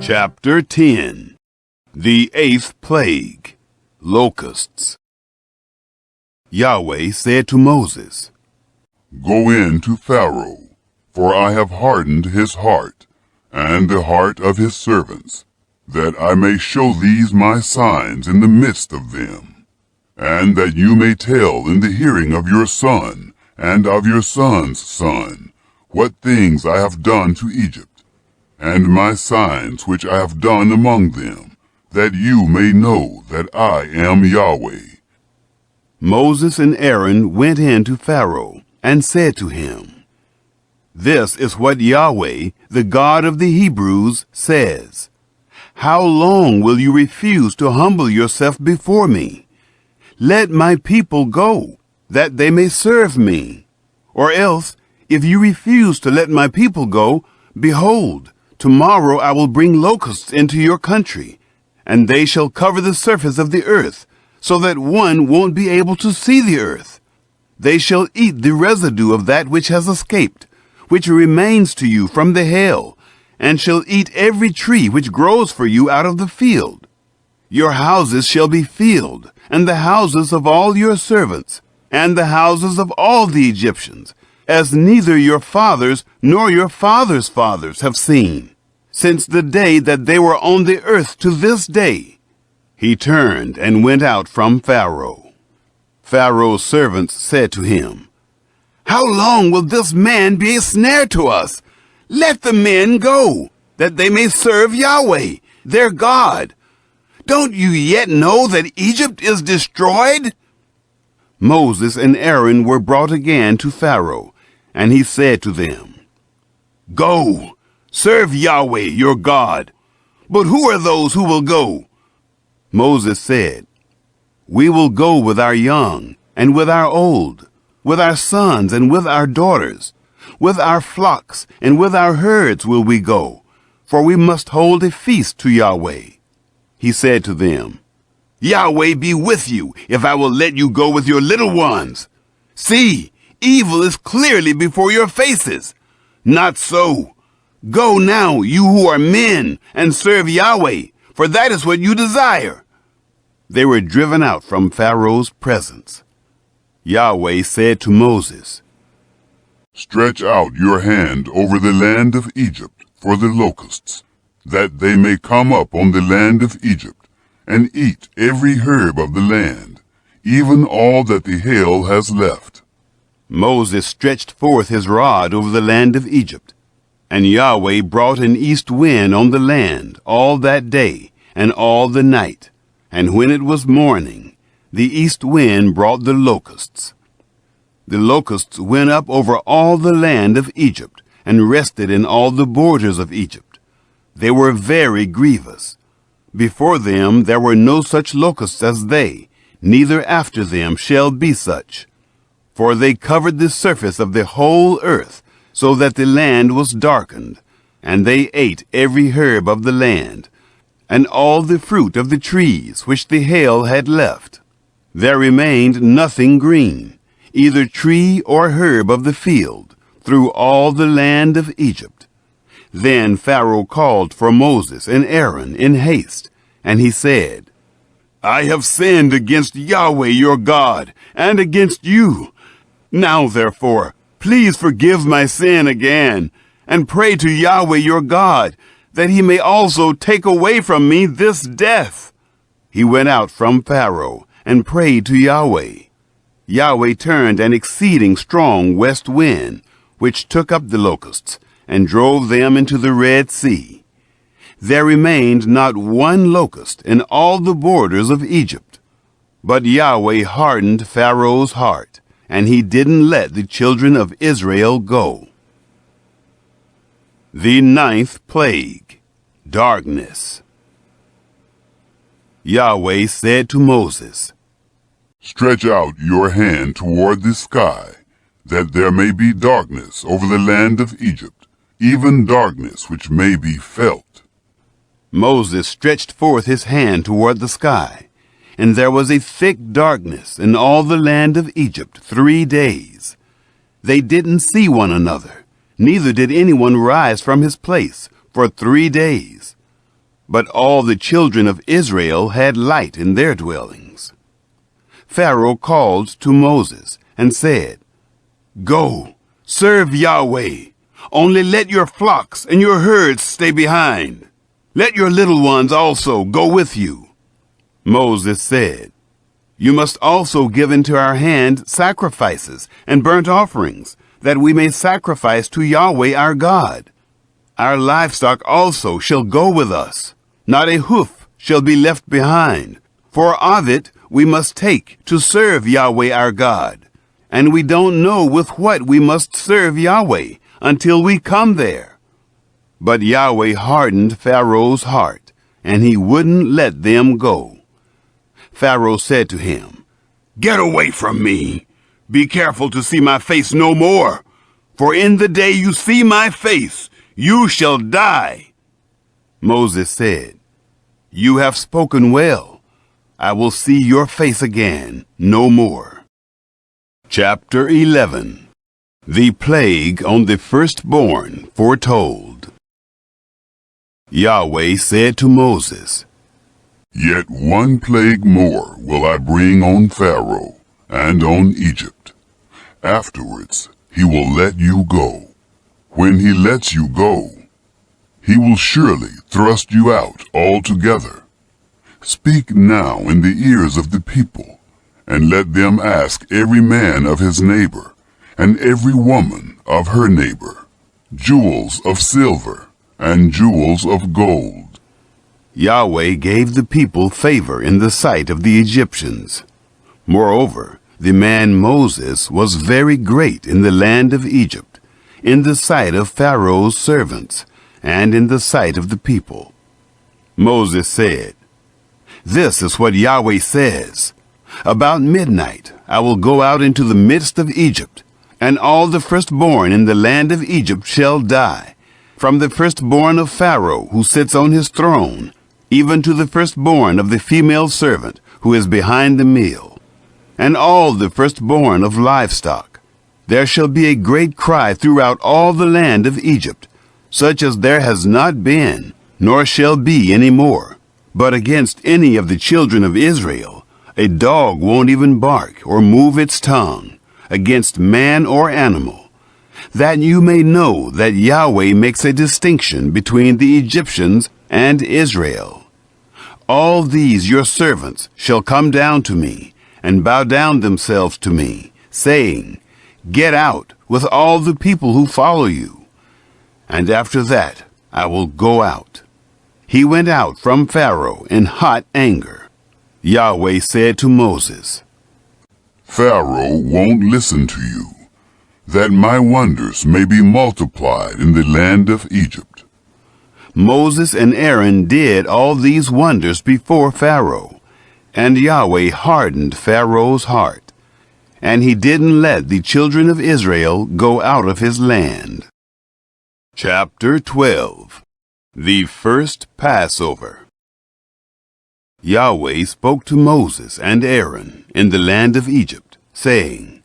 Chapter 10. The Eighth Plague, Locusts. Yahweh said to Moses, Go in to Pharaoh, for I have hardened his heart, and the heart of his servants, that I may show these my signs in the midst of them, and that you may tell in the hearing of your son and of your son's son what things I have done to Egypt, and my signs which I have done among them, that you may know that I am Yahweh. Moses and Aaron went in to Pharaoh and said to him, This is what Yahweh, the God of the Hebrews, says. How long will you refuse to humble yourself before me? Let my people go, that they may serve me. Or else, if you refuse to let my people go, behold, tomorrow I will bring locusts into your country, and they shall cover the surface of the earth, so that one won't be able to see the earth. They shall eat the residue of that which has escaped, which remains to you from the hail, and shall eat every tree which grows for you out of the field. Your houses shall be filled, and the houses of all your servants, and the houses of all the Egyptians, as neither your fathers nor your fathers' fathers have seen, since the day that they were on the earth to this day. He turned and went out from Pharaoh. Pharaoh's servants said to him, How long will this man be a snare to us? Let the men go, that they may serve Yahweh, their God. Don't you yet know that Egypt is destroyed? Moses and Aaron were brought again to Pharaoh, and he said to them, Go, serve Yahweh your God. But who are those who will go? Moses said, We will go with our young and with our old, with our sons and with our daughters, with our flocks and with our herds will we go, for we must hold a feast to Yahweh. He said to them, Yahweh be with you, if I will let you go with your little ones. See, evil is clearly before your faces. Not so. Go now, you who are men, and serve Yahweh, for that is what you desire. They were driven out from Pharaoh's presence. Yahweh said to Moses, Stretch out your hand over the land of Egypt for the locusts, that they may come up on the land of Egypt, and eat every herb of the land, even all that the hail has left. Moses stretched forth his rod over the land of Egypt, and Yahweh brought an east wind on the land all that day and all the night, and when it was morning, the east wind brought the locusts. The locusts went up over all the land of Egypt, and rested in all the borders of Egypt. They were very grievous. Before them there were no such locusts as they, neither after them shall be such. For they covered the surface of the whole earth, so that the land was darkened, and they ate every herb of the land, and all the fruit of the trees which the hail had left. There remained nothing green, either tree or herb of the field, through all the land of Egypt. Then Pharaoh called for Moses and Aaron in haste, and he said, I have sinned against Yahweh your God, and against you. Now therefore, please forgive my sin again, and pray to Yahweh your God, that he may also take away from me this death. He went out from Pharaoh, and prayed to Yahweh. Yahweh turned an exceeding strong west wind, which took up the locusts, and drove them into the Red Sea. There remained not one locust in all the borders of Egypt. But Yahweh hardened Pharaoh's heart, and he didn't let the children of Israel go. The ninth plague, darkness. Yahweh said to Moses, Stretch out your hand toward the sky, that there may be darkness over the land of Egypt, even darkness which may be felt. Moses stretched forth his hand toward the sky, and there was a thick darkness in all the land of Egypt 3 days. They didn't see one another, neither did anyone rise from his place for 3 days. but all the children of Israel had light in their dwellings. Pharaoh called to Moses and said, "Go, serve Yahweh. Only let your flocks and your herds stay behind. Let your little ones also go with you." Moses said, "You must also give into our hand sacrifices and burnt offerings, that we may sacrifice to Yahweh our God. Our livestock also shall go with us. Not a hoof shall be left behind, for of it we must take to serve Yahweh our God. And we don't know with what we must serve Yahweh until we come there." But Yahweh hardened Pharaoh's heart, and he wouldn't let them go. Pharaoh said to him, "Get away from me. Be careful to see my face no more, for in the day you see my face, you shall die." Moses said, "You have spoken well. I will see your face again no more." Chapter 11. The plague on the firstborn foretold. Yahweh said to Moses, Yet one plague more will I bring on Pharaoh and on Egypt. Afterwards he will let you go. When he lets you go, he will surely thrust you out altogether. Speak now in the ears of the people, and let them ask every man of his neighbor, and every woman of her neighbor, jewels of silver and jewels of gold. Yahweh gave the people favor in the sight of the Egyptians. Moreover, the man Moses was very great in the land of Egypt, in the sight of Pharaoh's servants, and in the sight of the people. Moses said, "This is what Yahweh says. About midnight I will go out into the midst of Egypt, and all the firstborn in the land of Egypt shall die, from the firstborn of Pharaoh who sits on his throne, even to the firstborn of the female servant who is behind the mill, and all the firstborn of livestock. There shall be a great cry throughout all the land of Egypt, such as there has not been, nor shall be any more. But against any of the children of Israel, a dog won't even bark or move its tongue, against man or animal, that you may know that Yahweh makes a distinction between the Egyptians and Israel. All these your servants shall come down to me, and bow down themselves to me, saying, 'Get out with all the people who follow you.' And after that I will go out." He went out from Pharaoh in hot anger. Yahweh said to Moses, Pharaoh won't listen to you, that my wonders may be multiplied in the land of Egypt. Moses and Aaron did all these wonders before Pharaoh, and Yahweh hardened Pharaoh's heart, and he didn't let the children of Israel go out of his land. Chapter 12. The First Passover. Yahweh spoke to Moses and Aaron in the land of Egypt, saying,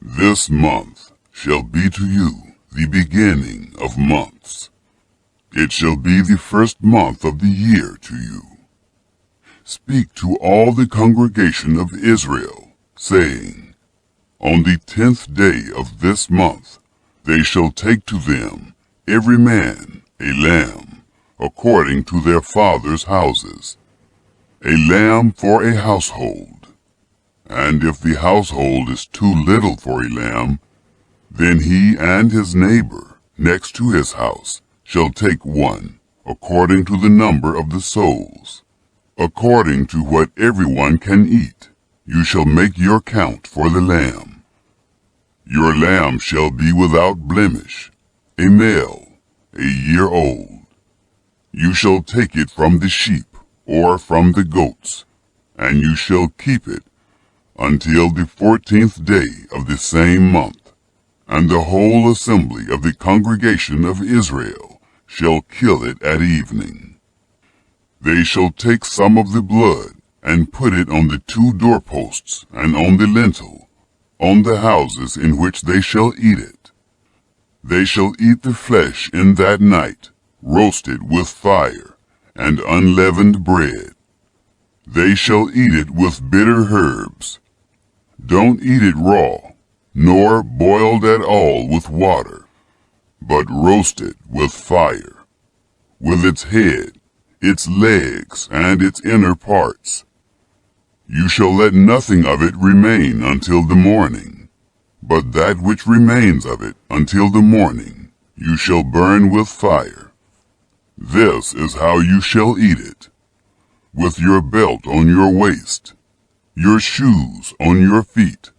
This month shall be to you the beginning of months. It shall be the first month of the year to you. Speak to all the congregation of Israel, saying, On the 10th day of this month they shall take to them every man a lamb, according to their fathers' houses, a lamb for a household. And if the household is too little for a lamb, then he and his neighbor next to his house shall take one, according to the number of the souls. According to what everyone can eat, you shall make your count for the lamb. Your lamb shall be without blemish, a male, a year old. You shall take it from the sheep or from the goats, and you shall keep it until the 14th day of the same month, and the whole assembly of the congregation of Israel shall kill it at evening. They shall take some of the blood and put it on the 2 doorposts and on the lintel, on the houses in which they shall eat it. They shall eat the flesh in that night, roasted with fire, and unleavened bread. They shall eat it with bitter herbs. Don't eat it raw, nor boiled at all with water, but roast it with fire, with its head, its legs, and its inner parts. You shall let nothing of it remain until the morning, but that which remains of it until the morning you shall burn with fire. This is how you shall eat it, with your belt on your waist, your shoes on your feet,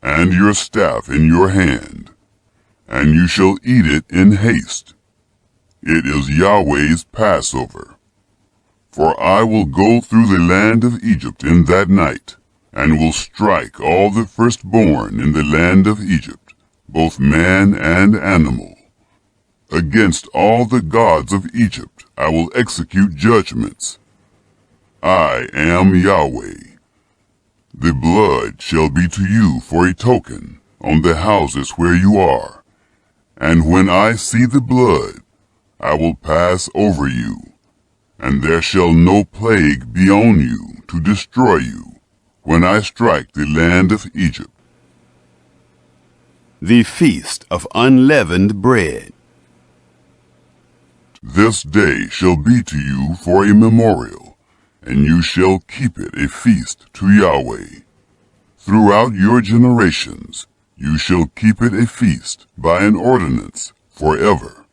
and your staff in your hand, and you shall eat it in haste. It is Yahweh's Passover. For I will go through the land of Egypt in that night, and will strike all the firstborn in the land of Egypt, both man and animal. Against all the gods of Egypt I will execute judgments. I am Yahweh. The blood shall be to you for a token on the houses where you are. And when I see the blood, I will pass over you, and there shall no plague be on you to destroy you when I strike the land of Egypt. The Feast of Unleavened Bread. This day shall be to you for a memorial, and you shall keep it a feast to Yahweh. Throughout your generations you shall keep it a feast by an ordinance forever.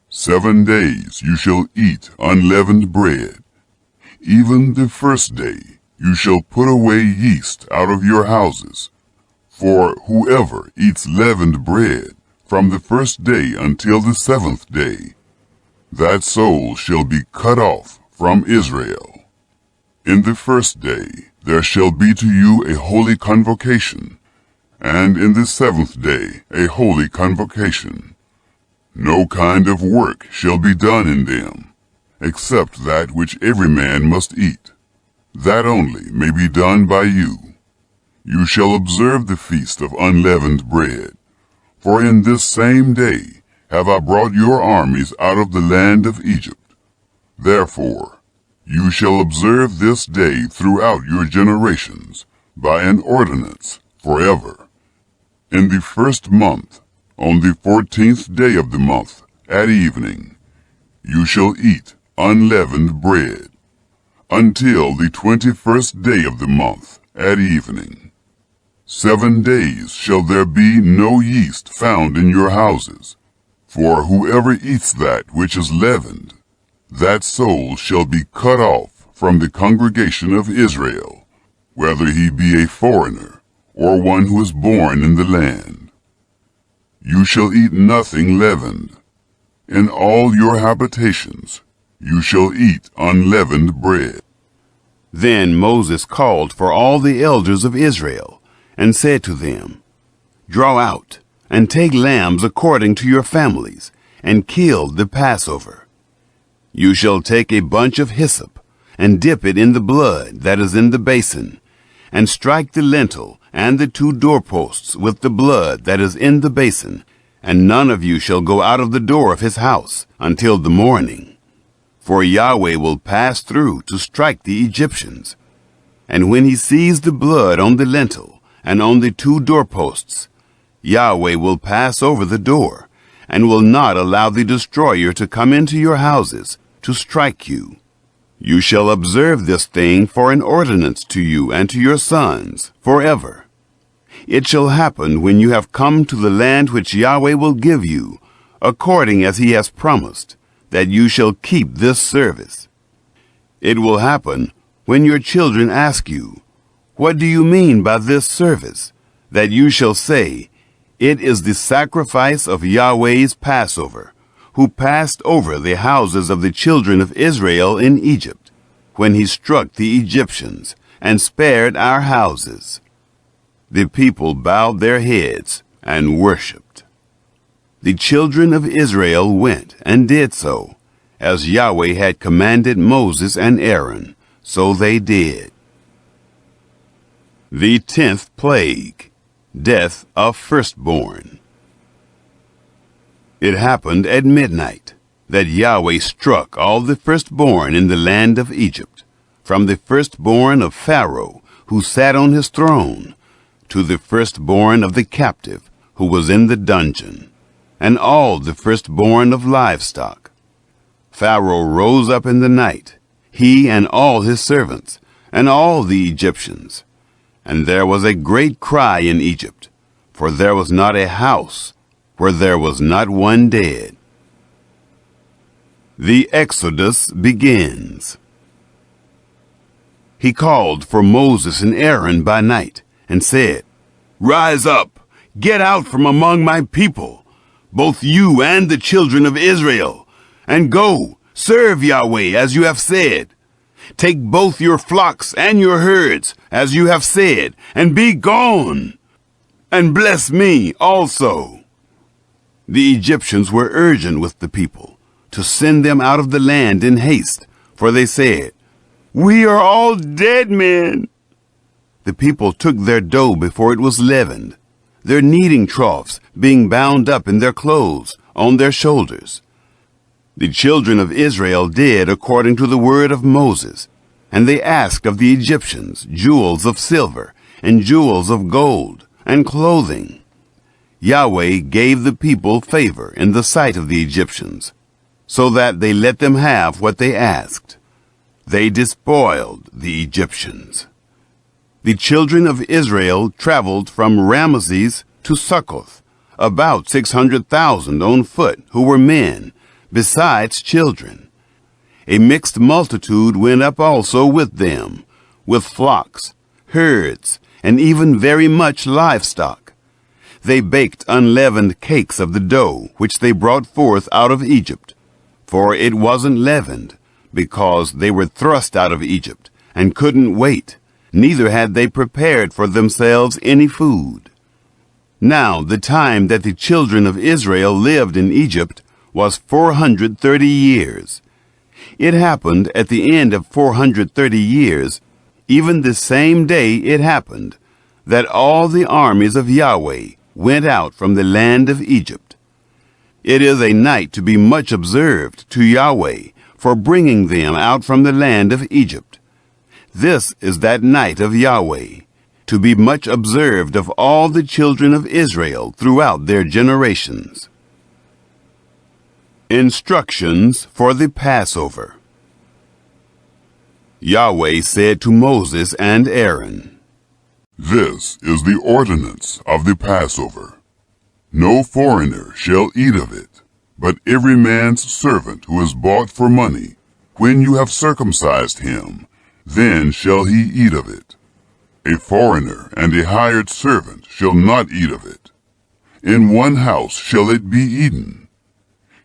7 days you shall eat unleavened bread. Even the first day you shall put away yeast out of your houses. For whoever eats leavened bread from the first day until the 7th day, that soul shall be cut off from Israel. In the first day there shall be to you a holy convocation, and in the 7th day a holy convocation. No kind of work shall be done in them, except that which every man must eat. That only may be done by you. You shall observe the feast of unleavened bread, for in this same day have I brought your armies out of the land of Egypt. Therefore, you shall observe this day throughout your generations by an ordinance forever. In the first month, on the 14th day of the month, at evening, you shall eat unleavened bread, until the 21st day of the month, at evening. 7 days shall there be no yeast found in your houses, for whoever eats that which is leavened, that soul shall be cut off from the congregation of Israel, whether he be a foreigner or one who is born in the land. You shall eat nothing leavened. In all your habitations you shall eat unleavened bread. Then Moses called for all the elders of Israel, and said to them, Draw out, and take lambs according to your families, and kill the Passover. You shall take a bunch of hyssop, and dip it in the blood that is in the basin, and strike the lintel and the 2 doorposts with the blood that is in the basin, and none of you shall go out of the door of his house until the morning. For Yahweh will pass through to strike the Egyptians. And when he sees the blood on the lintel and on the 2 doorposts, Yahweh will pass over the door, and will not allow the destroyer to come into your houses to strike you. You shall observe this thing for an ordinance to you and to your sons forever. It shall happen when you have come to the land which Yahweh will give you, according as he has promised, that you shall keep this service. It will happen when your children ask you, What do you mean by this service? That you shall say, It is the sacrifice of Yahweh's Passover, who passed over the houses of the children of Israel in Egypt, when he struck the Egyptians, and spared our houses. The people bowed their heads and worshipped. The children of Israel went and did so, as Yahweh had commanded Moses and Aaron, so they did. The 10th plague, death of firstborn. It happened at midnight, that Yahweh struck all the firstborn in the land of Egypt, from the firstborn of Pharaoh, who sat on his throne, to the firstborn of the captive, who was in the dungeon, and all the firstborn of livestock. Pharaoh rose up in the night, he and all his servants, and all the Egyptians. And there was a great cry in Egypt, for there was not a house where there was not one dead. The Exodus begins. He called for Moses and Aaron by night, and said, "Rise up, get out from among my people, both you and the children of Israel, and go, serve Yahweh as you have said. Take both your flocks and your herds, as you have said, and be gone, and bless me also." The Egyptians were urgent with the people to send them out of the land in haste, for they said, "We are all dead men." The people took their dough before it was leavened, their kneading troughs being bound up in their clothes on their shoulders. The children of Israel did according to the word of Moses, and they asked of the Egyptians jewels of silver and jewels of gold and clothing. Yahweh gave the people favor in the sight of the Egyptians, so that they let them have what they asked. They despoiled the Egyptians. The children of Israel traveled from Ramesses to Succoth, about 600,000 on foot who were men, besides children. A mixed multitude went up also with them, with flocks, herds, and even very much livestock. They baked unleavened cakes of the dough which they brought forth out of Egypt, for it wasn't leavened, because they were thrust out of Egypt and couldn't wait, neither had they prepared for themselves any food. Now the time that the children of Israel lived in Egypt was 430 years. It happened at the end of 430 years, even the same day it happened, that all the armies of Yahweh went out from the land of Egypt. It is a night to be much observed to Yahweh for bringing them out from the land of Egypt. This is that night of Yahweh, to be much observed of all the children of Israel throughout their generations. Instructions for the Passover. Yahweh said to Moses and Aaron, "This is the ordinance of the Passover. No foreigner shall eat of it, but every man's servant who is bought for money, when you have circumcised him, then shall he eat of it. A foreigner and a hired servant shall not eat of it. In one house shall it be eaten.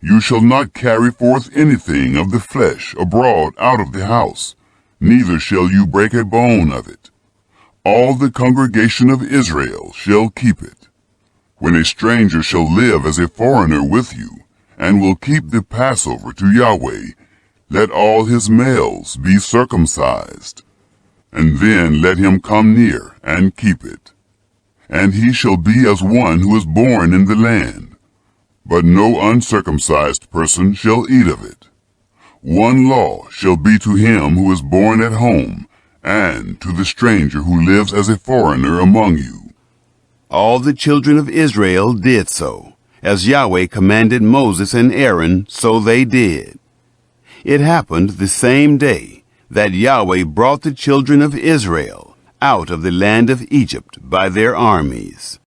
You shall not carry forth anything of the flesh abroad out of the house, neither shall you break a bone of it. All the congregation of Israel shall keep it. When a stranger shall live as a foreigner with you, and will keep the Passover to Yahweh, let all his males be circumcised, and then let him come near and keep it. And he shall be as one who is born in the land, but no uncircumcised person shall eat of it. One law shall be to him who is born at home, and to the stranger who lives as a foreigner among you." All the children of Israel did so, as Yahweh commanded Moses and Aaron, so they did. It happened the same day that Yahweh brought the children of Israel out of the land of Egypt by their armies.